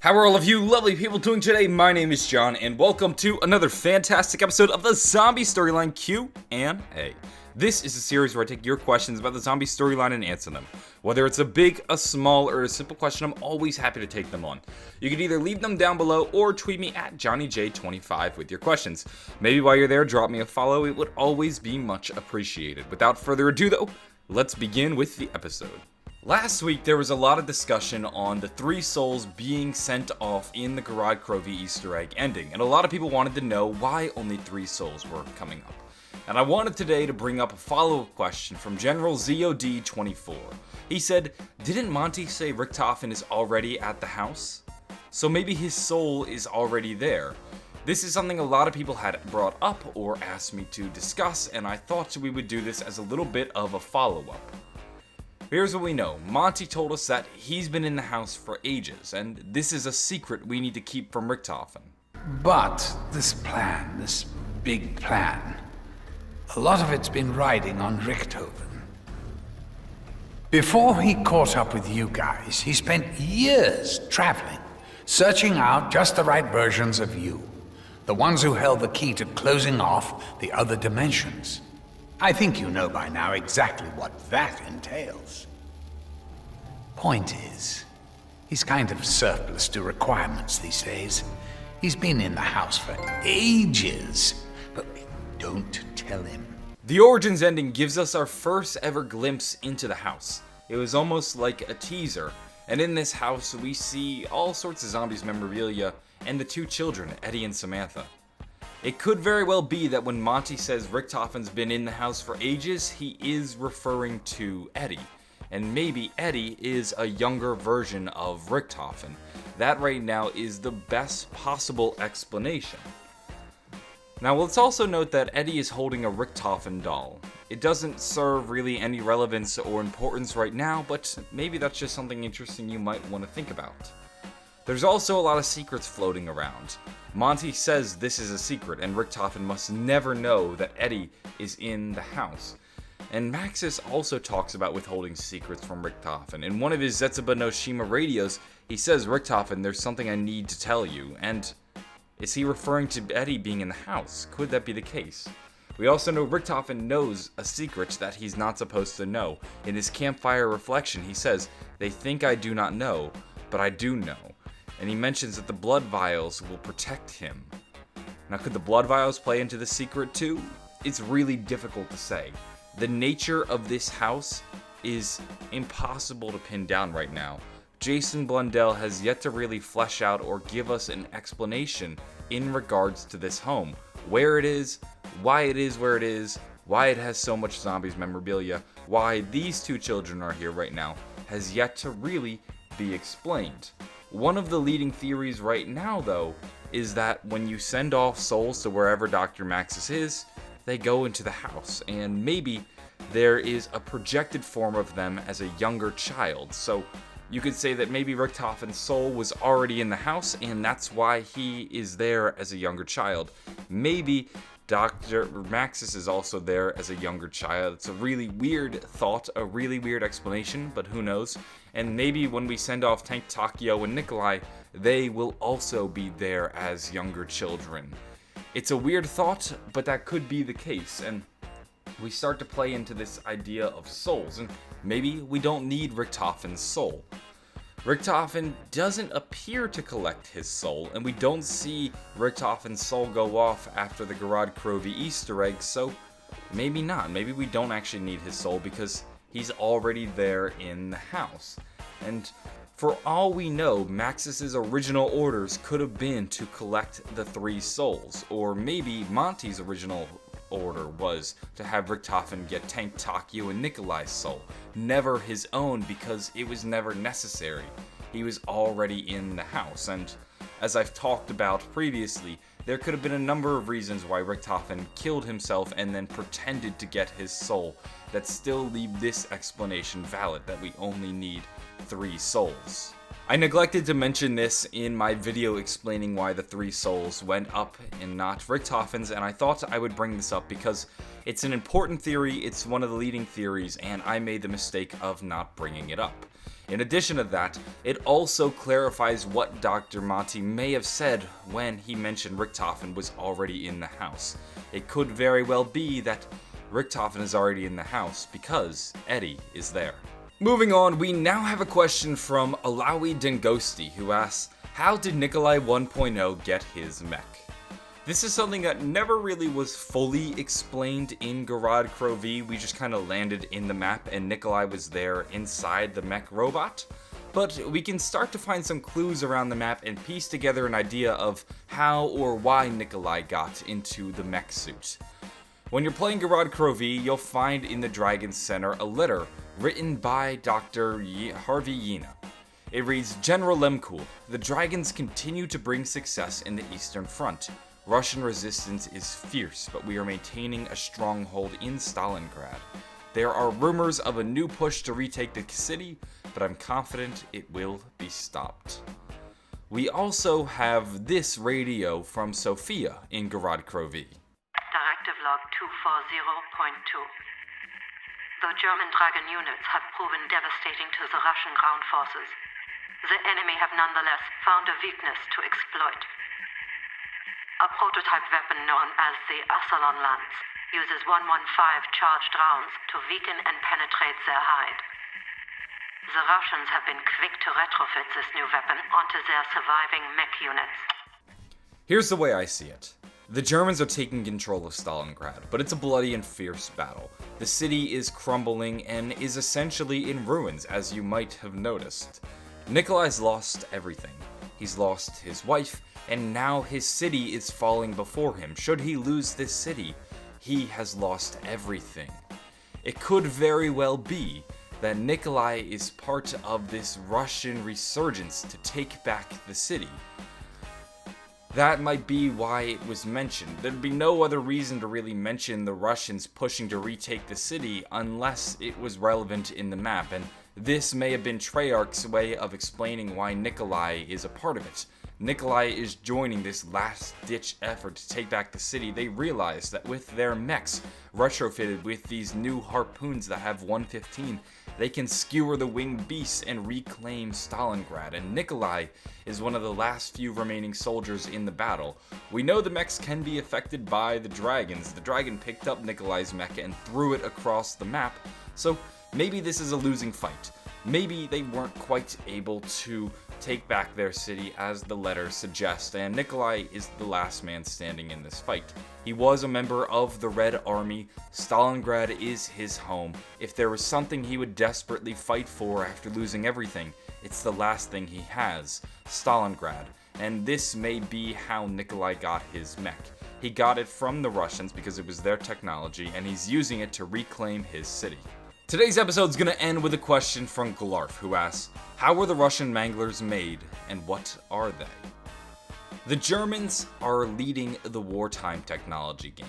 How are all of you lovely people doing today? My name is John, and welcome to another fantastic episode of the Zombie Storyline Q&A. This is a series where I take your questions about the zombie storyline and answer them. Whether it's a big, a small, or a simple question, I'm always happy to take them on. You can either leave them down below or tweet me at JohnnyJ25 with your questions. Maybe while you're there, drop me a follow. It would always be much appreciated. Without further ado though, let's begin with the episode. Last week, there was a lot of discussion on the 3 souls being sent off in the Gorod Krovi Easter egg ending, and a lot of people wanted to know why only 3 souls were coming up. And I wanted today to bring up a follow-up question from General ZOD24. He said, didn't Monty say Richtofen is already at the house? So maybe his soul is already there. This is something a lot of people had brought up or asked me to discuss, and I thought we would do this as a little bit of a follow-up. Here's what we know. Monty told us that he's been in the house for ages, and this is a secret we need to keep from Richtofen. But this plan, this big plan, a lot of it's been riding on Richtofen. Before he caught up with you guys, he spent years traveling, searching out just the right versions of you, the ones who held the key to closing off the other dimensions. I think you know by now exactly what that entails. Point is, he's kind of surplus to requirements these days. He's been in the house for ages, but don't tell him. The Origins ending gives us our first ever glimpse into the house. It was almost like a teaser, and in this house we see all sorts of zombies memorabilia and the 2 children, Eddie and Samantha. It could very well be that when Monty says Richtofen's been in the house for ages, he is referring to Eddie. And maybe Eddie is a younger version of Richtofen. That right now is the best possible explanation. Now let's also note that Eddie is holding a Richtofen doll. It doesn't serve really any relevance or importance right now, but maybe that's just something interesting you might want to think about. There's also a lot of secrets floating around. Monty says this is a secret, and Richtofen must never know that Eddie is in the house. And Maxis also talks about withholding secrets from Richtofen. In one of his Zetsuba no Shima radios, he says, Richtofen, there's something I need to tell you. And is he referring to Eddie being in the house? Could that be the case? We also know Richtofen knows a secret that he's not supposed to know. In his campfire reflection, he says, they think I do not know, but I do know. And he mentions that the blood vials will protect him. Now, could the blood vials play into the secret too? It's really difficult to say. The nature of this house is impossible to pin down right now. Jason Blundell has yet to really flesh out or give us an explanation in regards to this home. Where it is where it is, why it has so much zombies memorabilia, why these 2 children are here right now, has yet to really be explained. One of the leading theories right now, though, is that when you send off souls to wherever Dr. Maxis is, they go into the house, and maybe there is a projected form of them as a younger child. So you could say that maybe Richtofen's soul was already in the house, and that's why he is there as a younger child. Maybe Dr. Maxis is also there as a younger child. It's a really weird thought, a really weird explanation, but who knows? And maybe when we send off Tank Takio and Nikolai, they will also be there as younger children. It's a weird thought, but that could be the case, and we start to play into this idea of souls, and maybe we don't need Richtofen's soul. Richtofen doesn't appear to collect his soul, and we don't see Richtofen's soul go off after the Gorod Krovi Easter egg, so maybe not. Maybe we don't actually need his soul because he's already there in the house. And for all we know, Maxis' original orders could have been to collect the 3 souls, or maybe Monty's original order was to have Richtofen get Tank Takio and Nikolai's soul, never his own because it was never necessary. He was already in the house, and as I've talked about previously, there could have been a number of reasons why Richtofen killed himself and then pretended to get his soul that still leave this explanation valid, that we only need 3 souls. I neglected to mention this in my video explaining why the 3 souls went up and not Richtofen's, and I thought I would bring this up because it's an important theory, it's one of the leading theories, and I made the mistake of not bringing it up. In addition to that, it also clarifies what Dr. Monty may have said when he mentioned Richtofen was already in the house. It could very well be that Richtofen is already in the house because Eddie is there. Moving on, we now have a question from Alawi Dengosti, who asks, how did Nikolai 1.0 get his mech? This is something that never really was fully explained in Gorod Krovi. We just kind of landed in the map and Nikolai was there inside the mech robot. But we can start to find some clues around the map and piece together an idea of how or why Nikolai got into the mech suit. When you're playing Gorod Krovi, you'll find in the Dragon's Center a letter written by Dr. Harvey Yena. It reads, General Lemkul, the Dragons continue to bring success in the Eastern Front. Russian resistance is fierce, but we are maintaining a stronghold in Stalingrad. There are rumors of a new push to retake the city, but I'm confident it will be stopped. We also have this radio from Sofia in Gorod Krovi. Directive log 240.2. The German Dragon units have proven devastating to the Russian ground forces. The enemy have nonetheless found a weakness to exploit. A prototype weapon known as the Assalon Lance uses 115 charged rounds to weaken and penetrate their hide. The Russians have been quick to retrofit this new weapon onto their surviving mech units. Here's the way I see it. The Germans are taking control of Stalingrad, but it's a bloody and fierce battle. The city is crumbling and is essentially in ruins, as you might have noticed. Nikolai's lost everything. He's lost his wife, and now his city is falling before him. Should he lose this city, he has lost everything. It could very well be that Nikolai is part of this Russian resurgence to take back the city. That might be why it was mentioned. There'd be no other reason to really mention the Russians pushing to retake the city unless it was relevant in the map, and this may have been Treyarch's way of explaining why Nikolai is a part of it. Nikolai is joining this last-ditch effort to take back the city. They realize that with their mechs retrofitted with these new harpoons that have 115, they can skewer the winged beasts and reclaim Stalingrad, and Nikolai is one of the last few remaining soldiers in the battle. We know the mechs can be affected by the dragons. The dragon picked up Nikolai's mech and threw it across the map, so maybe this is a losing fight. Maybe they weren't quite able to take back their city as the letters suggest, and Nikolai is the last man standing in this fight. He was a member of the Red Army. Stalingrad is his home. If there was something he would desperately fight for after losing everything, it's the last thing he has, Stalingrad. And this may be how Nikolai got his mech. He got it from the Russians because it was their technology, and he's using it to reclaim his city. Today's episode is going to end with a question from Glarf, who asks, how were the Russian Manglers made, and what are they? The Germans are leading the wartime technology game.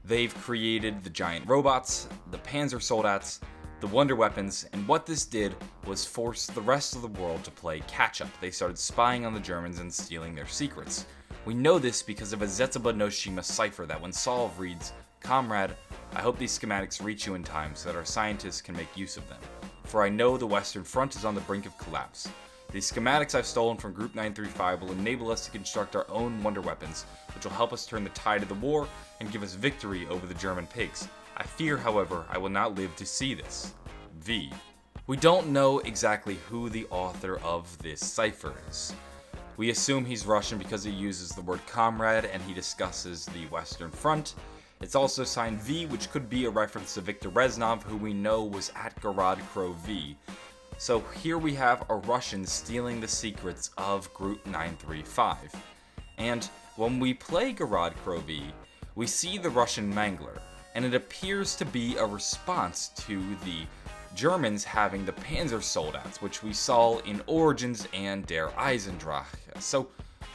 They've created the giant robots, the Panzer Soldats, the wonder weapons, and what this did was force the rest of the world to play catch-up. They started spying on the Germans and stealing their secrets. We know this because of a Zetsuba no Shima cipher that when solved reads, Comrade, I hope these schematics reach you in time so that our scientists can make use of them, for I know the Western Front is on the brink of collapse. These schematics I've stolen from Group 935 will enable us to construct our own wonder weapons, which will help us turn the tide of the war and give us victory over the German pigs. I fear, however, I will not live to see this. V. We don't know exactly who the author of this cipher is. We assume he's Russian because he uses the word comrade and he discusses the Western Front. It's also signed V, which could be a reference to Viktor Reznov, who we know was at Gorod Krovi. So here we have a Russian stealing the secrets of Group 935. And when we play Gorod Krovi, we see the Russian Mangler, and it appears to be a response to the Germans having the Panzer Soldats, which we saw in Origins and Der Eisendrache. So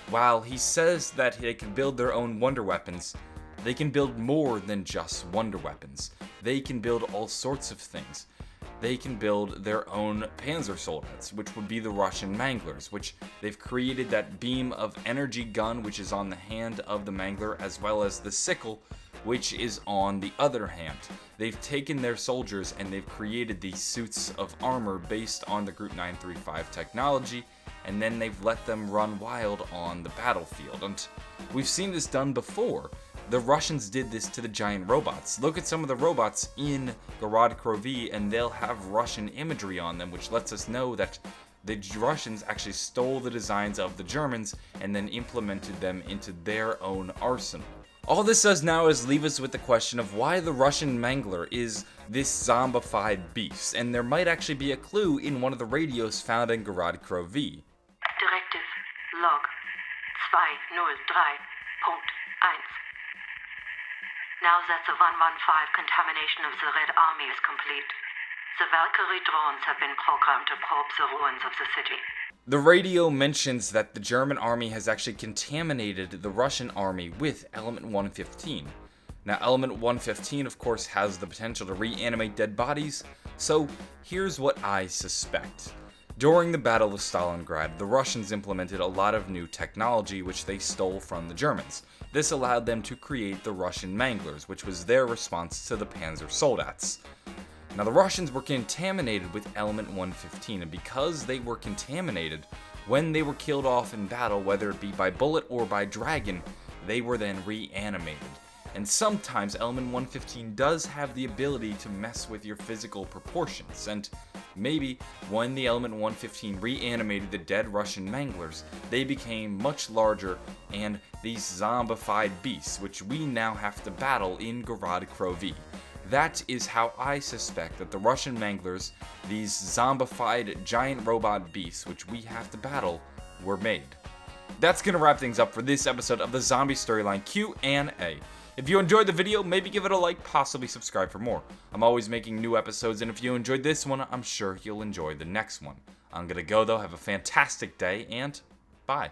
while he says that they can build their own wonder weapons, they can build more than just wonder weapons. They can build all sorts of things. they can build their own panzer soldats, which would be the Russian Manglers, which they've created that beam of energy gun which is on the hand of the Mangler, as well as the sickle which is on the other hand. They've taken their soldiers and they've created these suits of armor based on the Group 935 technology, and then they've let them run wild on the battlefield. And we've seen this done before. The Russians did this to the giant robots. Look at some of the robots in Gorod Krovi, and they'll have Russian imagery on them, which lets us know that the Russians actually stole the designs of the Germans and then implemented them into their own arsenal. All this does now is leave us with the question of why the Russian Mangler is this zombified beast, and there might actually be a clue in one of the radios found in Gorod Krovi. Directive Log 203.1. Now that the 115 contamination of the Red Army is complete, the Valkyrie drones have been programmed to probe the ruins of the city. The radio mentions that the German army has actually contaminated the Russian army with Element 115. Now, Element 115, of course, has the potential to reanimate dead bodies, so here's what I suspect. During the Battle of Stalingrad, the Russians implemented a lot of new technology which they stole from the Germans. This allowed them to create the Russian Manglers, which was their response to the Panzer Soldats. Now, the Russians were contaminated with Element 115, and because they were contaminated, when they were killed off in battle, whether it be by bullet or by dragon, they were then reanimated. And sometimes Element 115 does have the ability to mess with your physical proportions, and maybe when the Element 115 reanimated the dead Russian Manglers, they became much larger and these zombified beasts, which we now have to battle in Gorod Krovi. That is how I suspect that the Russian Manglers, these zombified giant robot beasts which we have to battle, were made. That's going to wrap things up for this episode of the Zombie Storyline Q&A. If you enjoyed the video, maybe give it a like, possibly subscribe for more. I'm always making new episodes, and if you enjoyed this one, I'm sure you'll enjoy the next one. I'm gonna go though, have a fantastic day, and bye.